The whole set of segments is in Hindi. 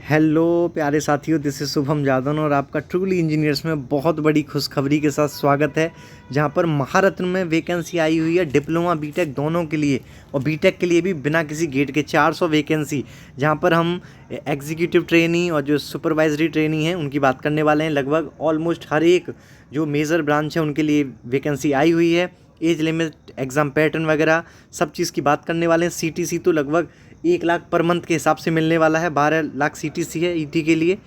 हेलो प्यारे साथियों, दिस इज शुभम जादव और आपका ट्रूली इंजीनियर्स में बहुत बड़ी खुशखबरी के साथ स्वागत है। जहां पर महारत्न में वैकेंसी आई हुई है डिप्लोमा बीटेक दोनों के लिए, और बीटेक के लिए भी बिना किसी गेट के 400 वैकेंसी। जहां पर हम एग्जीक्यूटिव ट्रेनी और जो सुपरवाइजरी ट्रेनी है उनकी बात करने वाले हैं। लगभग ऑलमोस्ट हर एक जो मेजर ब्रांच है उनके लिए वैकेंसी आई हुई है। एज लिमिट, एग्ज़ाम पैटर्न वगैरह सब चीज़ की बात करने वाले हैं। सीटीसी तो लगभग 1 लाख पर मंथ के हिसाब से मिलने वाला है। 12 लाख सीटीसी है ईटी के लिए,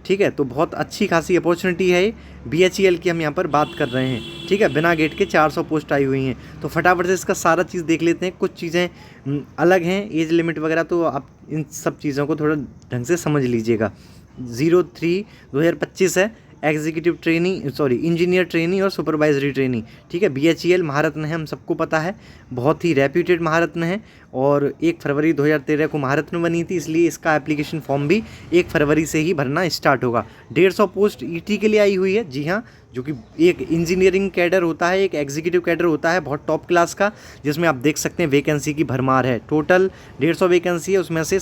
ठीक है। तो बहुत अच्छी खासी अपॉर्चुनिटी है ये। बीएचईएल की हम यहाँ पर बात कर रहे हैं, ठीक है। बिना गेट के 400 पोस्ट आई हुई हैं। तो फटाफट से इसका सारा चीज़ देख लेते हैं। कुछ चीज़ें अलग हैं, एज लिमिट वगैरह, तो आप इन सब चीज़ों को थोड़ा ढंग से समझ लीजिएगा। 03/2025 है। Executive trainee, sorry engineer trainee और सुपरवाइजरी ट्रेनी, ठीक है। बीएचईएल महारत्न है, हम सबको पता है, बहुत ही रेप्यूटेड महारत्न है। और 1 फरवरी 2013 को महारत्न बनी थी, इसलिए इसका एप्लीकेशन फॉर्म भी 1 फरवरी से ही भरना स्टार्ट होगा। 150 पोस्ट ईटी के लिए आई हुई है, जी हाँ, जो कि एक इंजीनियरिंग कैडर होता है, एक एग्जीक्यूटिव कैडर होता है बहुत टॉप क्लास का, जिसमें आप देख सकते हैं वैकेंसी की भरमार है। टोटल 150 वैकेंसी है, उसमें से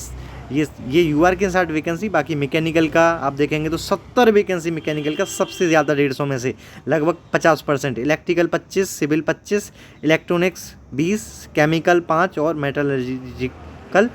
ये यूआर के 60 वैकेंसी, बाकी मैकेनिकल का आप देखेंगे तो 70 वैकेंसी मैकेनिकल का सबसे ज़्यादा 150 में से, लगभग 50%। इलेक्ट्रिकल 25, सिविल 25, इलेक्ट्रॉनिक्स 20, केमिकल 5 और मेटलर्जिकल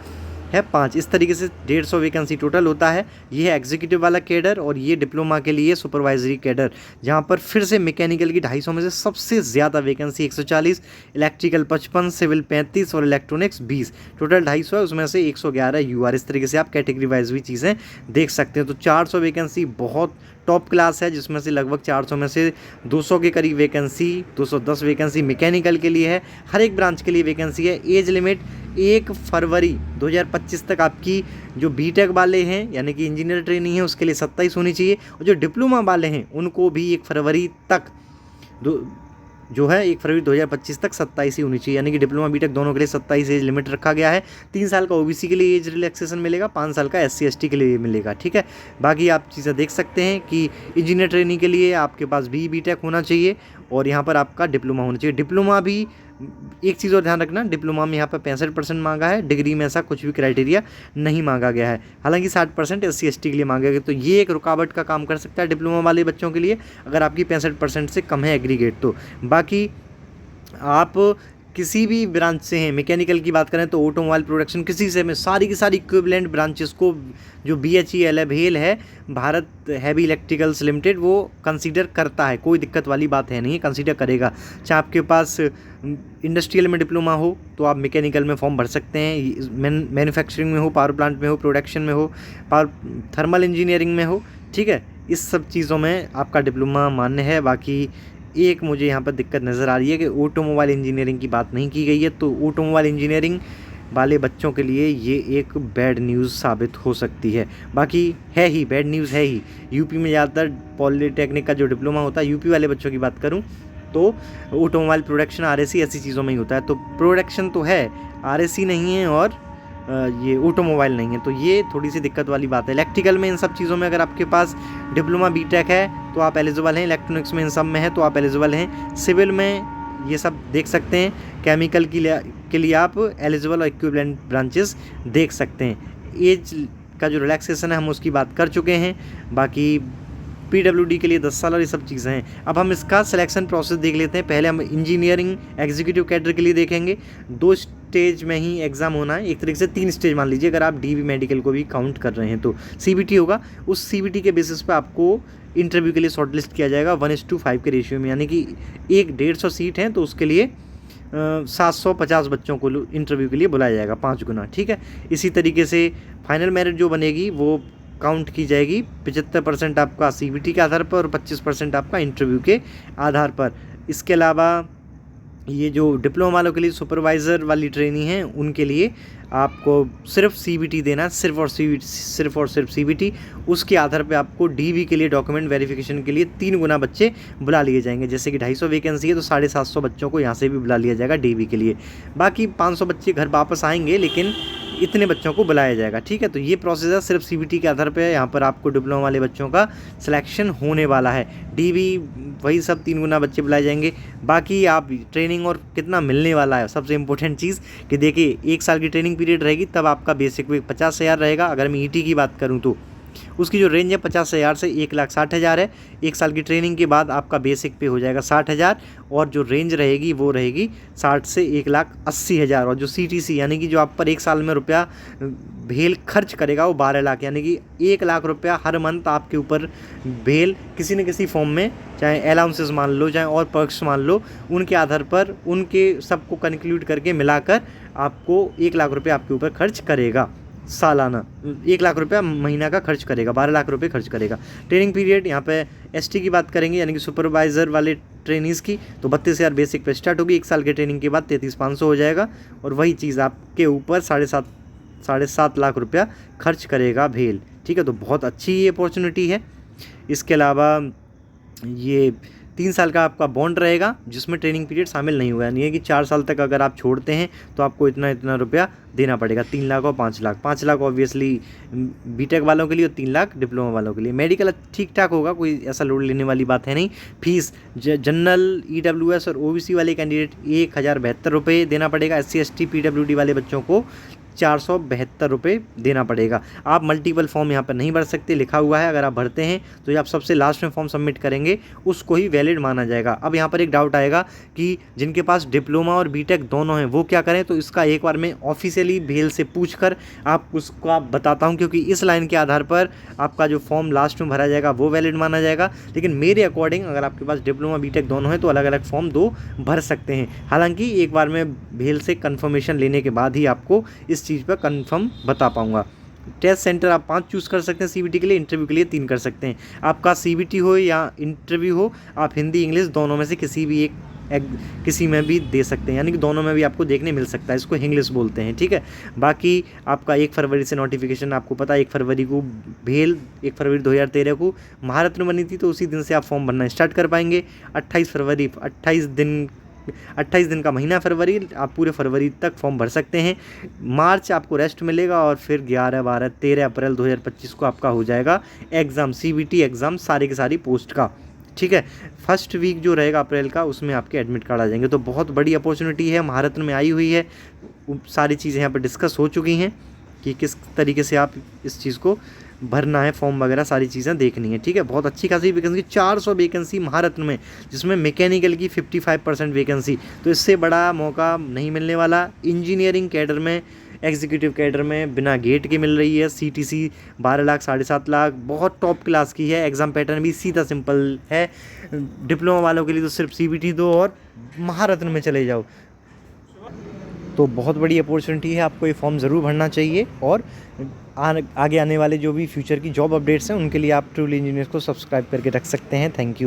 है 5। इस तरीके से 150 वैकेंसी टोटल होता है। ये है एग्जीक्यूटिव वाला कैडर, और ये डिप्लोमा के लिए सुपरवाइजरी कैडर, जहाँ पर फिर से मैकेनिकल की 250 में से सबसे ज़्यादा वैकेंसी 140, इलेक्ट्रिकल 55, सिविल 35 और इलेक्ट्रॉनिक्स 20। टोटल 250 है, उसमें से 111 यूआर। इस तरीके से आप कैटेगरी वाइज भी चीज़ें देख सकते हैं। तो 400 वैकेंसी बहुत टॉप क्लास है, जिसमें से लगभग 400 में से 200 के करीब वैकेंसी, 210 वैकेंसी मैकेनिकल के लिए है। हर एक ब्रांच के लिए वैकेंसी है। एज लिमिट 1 फरवरी 2025 तक आपकी जो बीटेक वाले हैं यानी कि इंजीनियर ट्रेनिंग है उसके लिए 27 होनी चाहिए, और जो डिप्लोमा वाले हैं उनको भी 1 फरवरी तक जो है 1 फरवरी 2025 तक 27 ही होनी चाहिए। यानी कि डिप्लोमा बीटेक दोनों के लिए 27 एज लिमिट रखा गया है। 3 साल का ओबीसी के लिए एज रिलैक्सेशन मिलेगा, 5 साल का एससी एसटी के लिए मिलेगा, ठीक है। बाकी आप चीज़ें देख सकते हैं कि इंजीनियर ट्रेनिंग के लिए आपके पास भी बीटेक होना चाहिए, और यहाँ पर आपका डिप्लोमा होना चाहिए। डिप्लोमा भी, एक चीज़ और ध्यान रखना, डिप्लोमा में यहाँ पर 65% मांगा है। डिग्री में ऐसा कुछ भी क्राइटेरिया नहीं मांगा गया है। हालांकि 60% एससी एसटी के लिए मांगा गया, तो ये एक रुकावट का काम कर सकता है डिप्लोमा वाले बच्चों के लिए, अगर आपकी 65% से कम है एग्रीगेट तो। बाकी आप किसी भी ब्रांच से हैं, मैकेनिकल की बात करें तो ऑटोमोबाइल प्रोडक्शन, किसी से में सारी की सारी इक्विवेलेंट ब्रांचेस को जो बीएचईएल है, भेल है, भारत हैवी इलेक्ट्रिकल्स लिमिटेड, वो कंसीडर करता है। कोई दिक्कत वाली बात है नहीं, कंसीडर करेगा। चाहे आपके पास इंडस्ट्रियल में डिप्लोमा हो तो आप मैकेनिकल में फॉर्म भर सकते हैं, मैन्युफैक्चरिंग में हो, पावर प्लांट में हो, प्रोडक्शन में हो, पावर थर्मल इंजीनियरिंग में हो, ठीक है। इस सब चीज़ों में आपका डिप्लोमा मान्य है। बाकी एक मुझे यहाँ पर दिक्कत नज़र आ रही है कि ऑटोमोबाइल इंजीनियरिंग की बात नहीं की गई है, तो ऑटोमोबाइल इंजीनियरिंग वाले बच्चों के लिए ये एक बैड न्यूज़ साबित हो सकती है। बाकी है ही, बैड न्यूज़ है ही। यूपी में ज़्यादातर पॉलिटेक्निक का जो डिप्लोमा होता है, यूपी वाले बच्चों की बात करूँ तो ऑटोमोबाइल प्रोडक्शन, आरएसी, ऐसी चीज़ों में ही होता है। तो प्रोडक्शन तो है, आरएसी नहीं है, और ये ऑटोमोबाइल नहीं है, तो ये थोड़ी सी दिक्कत वाली बात है। इलेक्ट्रिकल में इन सब चीज़ों में अगर आपके पास डिप्लोमा बीटेक है तो आप एलिजिबल हैं। इलेक्ट्रॉनिक्स में इन सब में है तो आप एलिजिबल हैं। सिविल में ये सब देख सकते हैं। केमिकल के लिए आप एलिजिबल और इक्विवेलेंट ब्रांचेस देख सकते हैं। एज का जो रिलैक्सेशन है हम उसकी बात कर चुके हैं। बाकी पीडब्ल्यूडी के लिए 10 साल और ये सब चीज़ें हैं। अब हम इसका सिलेक्शन प्रोसेस देख लेते हैं। पहले हम इंजीनियरिंग एग्जीक्यूटिव कैडर के लिए देखेंगे। 2 स्टेज में ही एग्ज़ाम होना है, एक तरीके से 3 स्टेज मान लीजिए अगर आप डीवी मेडिकल को भी काउंट कर रहे हैं तो। सीबीटी होगा, उस सीबीटी के बेसिस पे आपको इंटरव्यू के लिए शॉर्टलिस्ट किया जाएगा 1:5 के रेशियो में, यानी कि 150 सीट हैं तो उसके लिए 750 बच्चों को इंटरव्यू के लिए बुलाया जाएगा, 5 गुना, ठीक है। इसी तरीके से फाइनल मेरिट जो बनेगी वो काउंट की जाएगी। 75% आपका सीबीटी के आधार पर और 25% आपका इंटरव्यू के आधार पर। इसके अलावा ये जो डिप्लोमा वालों के लिए सुपरवाइज़र वाली ट्रेनिंग है उनके लिए आपको सिर्फ सीबीटी देना है, सिर्फ और सिर्फ सीबीटी। उसके आधार पे आपको डीवी के लिए डॉक्यूमेंट वेरिफिकेशन के लिए 3 गुना बच्चे बुला लिए जाएंगे। जैसे कि 250 वैकेंसी है तो 750 बच्चों को यहाँ से भी बुला लिया जाएगा डीवी के लिए। बाकी 500 बच्चे घर वापस आएंगे, लेकिन इतने बच्चों को बुलाया जाएगा, ठीक है। तो ये प्रोसेस है, सिर्फ सीबीटी के आधार पे यहाँ पर आपको डिप्लोमा वाले बच्चों का सिलेक्शन होने वाला है। डीवी वही सब 3 गुना बच्चे बुलाए जाएंगे। बाकी आप ट्रेनिंग और कितना मिलने वाला है, सबसे इंपॉर्टेंट चीज़ कि देखिए 1 साल की ट्रेनिंग पीरियड रहेगी, तब आपका बेसिक वे 50,000 रहेगा। अगर मैं ईटी की बात करूँ तो उसकी जो रेंज है 50,000 से 1,60,000 है। 1 साल की ट्रेनिंग के बाद आपका बेसिक पे हो जाएगा 60,000 और जो रेंज रहेगी वो रहेगी 60 से 1,80,000 और जो CTC यानी कि जो आप पर 1 साल में रुपया भेल खर्च करेगा वो 12 लाख यानी कि 1 लाख रुपया हर मंथ आपके ऊपर भेल किसी न किसी फॉर्म में, चाहे अलाउंसेस मान लो चाहे और पर्क्स मान लो, उनके आधार पर उनके सबको कंक्लूड करके मिलाकर आपको 1 लाख रुपये आपके ऊपर खर्च करेगा सालाना। 1 लाख रुपया महीना का खर्च करेगा, 12 लाख रुपये खर्च करेगा। ट्रेनिंग पीरियड यहाँ पे ST की बात करेंगे यानी कि सुपरवाइज़र वाले ट्रेनिंग्स की तो 32,000 बेसिक पे स्टार्ट होगी। 1 साल के ट्रेनिंग के बाद 33,500 हो जाएगा और वही चीज़ आपके ऊपर 7.5 लाख रुपया खर्च करेगा भेल। ठीक है, तो बहुत अच्छी ये अपॉर्चुनिटी है। इसके अलावा ये 3 साल का आपका बॉन्ड रहेगा जिसमें ट्रेनिंग पीरियड शामिल नहीं होगा, यानी है कि 4 साल तक अगर आप छोड़ते हैं तो आपको इतना रुपया देना पड़ेगा, 3 लाख और 5 लाख। 5 लाख ऑब्वियसली बीटेक वालों के लिए और 3 लाख डिप्लोमा वालों के लिए। मेडिकल ठीक ठाक होगा, कोई ऐसा लोड लेने वाली बात है नहीं। फीस जनरल EWS और OBC वाले कैंडिडेट 1,072 रुपये देना पड़ेगा। SC ST PWD वाले बच्चों को 472 रुपये देना पड़ेगा। आप मल्टीपल फॉर्म यहाँ पर नहीं भर सकते, लिखा हुआ है। अगर आप भरते हैं तो ये आप सबसे लास्ट में फॉर्म सबमिट करेंगे उसको ही वैलिड माना जाएगा। अब यहाँ पर एक डाउट आएगा कि जिनके पास डिप्लोमा और बीटेक दोनों हैं वो क्या करें, तो इसका एक बार मैं ऑफिशियली भेल से पूछकर आप उसको आप बताता हूँ, क्योंकि इस लाइन के आधार पर आपका जो फॉर्म लास्ट में भरा जाएगा वो वैलिड माना जाएगा। लेकिन मेरे अकॉर्डिंग अगर आपके पास डिप्लोमा बीटेक दोनों हैं तो अलग अलग फॉर्म 2 भर सकते हैं। हालांकि एक बार मैं भेल से कन्फर्मेशन लेने के बाद ही आपको इस चीज़ पर कंफर्म बता पाऊंगा। टेस्ट सेंटर आप 5 चूज़ कर सकते हैं CBT के लिए, इंटरव्यू के लिए 3 कर सकते हैं। आपका CBT हो या इंटरव्यू हो, आप हिंदी इंग्लिश दोनों में से किसी में भी दे सकते हैं, यानी कि दोनों में भी आपको देखने मिल सकता है। इसको इंग्लिश बोलते हैं। ठीक है, बाकी आपका 1 फरवरी से नोटिफिकेशन, आपको पता है 1 फरवरी को भेल 1 फरवरी 2013 को महारत्न बनी थी, तो उसी दिन से आप फॉर्म भरना स्टार्ट कर पाएंगे। 28 दिन का महीना फरवरी, आप पूरे फरवरी तक फॉर्म भर सकते हैं। मार्च आपको रेस्ट मिलेगा और फिर 11, 12, 13 अप्रैल 2025 को आपका हो जाएगा एग्ज़ाम, CBT एग्ज़ाम सारी की सारी पोस्ट का। ठीक है, फर्स्ट वीक जो रहेगा अप्रैल का उसमें आपके एडमिट कार्ड आ जाएंगे। तो बहुत बड़ी अपॉर्चुनिटी है, महारत्न में आई हुई है। सारी चीज़ें यहाँ पर डिस्कस हो चुकी हैं कि किस तरीके से आप इस चीज़ को भरना है, फॉर्म वगैरह सारी चीज़ें देखनी है। ठीक है, बहुत अच्छी खासी वैकेंसी, 400 वैकेंसी महारत्न में, जिसमें मैकेनिकल की 55% वैकेंसी, तो इससे बड़ा मौका नहीं मिलने वाला। इंजीनियरिंग कैडर में, एग्जीक्यूटिव कैडर में बिना गेट के मिल रही है। CTC 12 लाख 7.5 लाख बहुत टॉप क्लास की है। एग्ज़ाम पैटर्न भी सीधा सिंपल है। डिप्लोमा वालों के लिए तो सिर्फ CBT दो और महारत्न में चले जाओ। तो बहुत बड़ी अपॉर्चुनिटी है, आपको ये फॉर्म ज़रूर भरना चाहिए। और आगे आने वाले जो भी फ्यूचर की जॉब अपडेट्स हैं उनके लिए आप ट्रूली इंजीनियर्स को सब्सक्राइब करके रख सकते हैं। Thank you.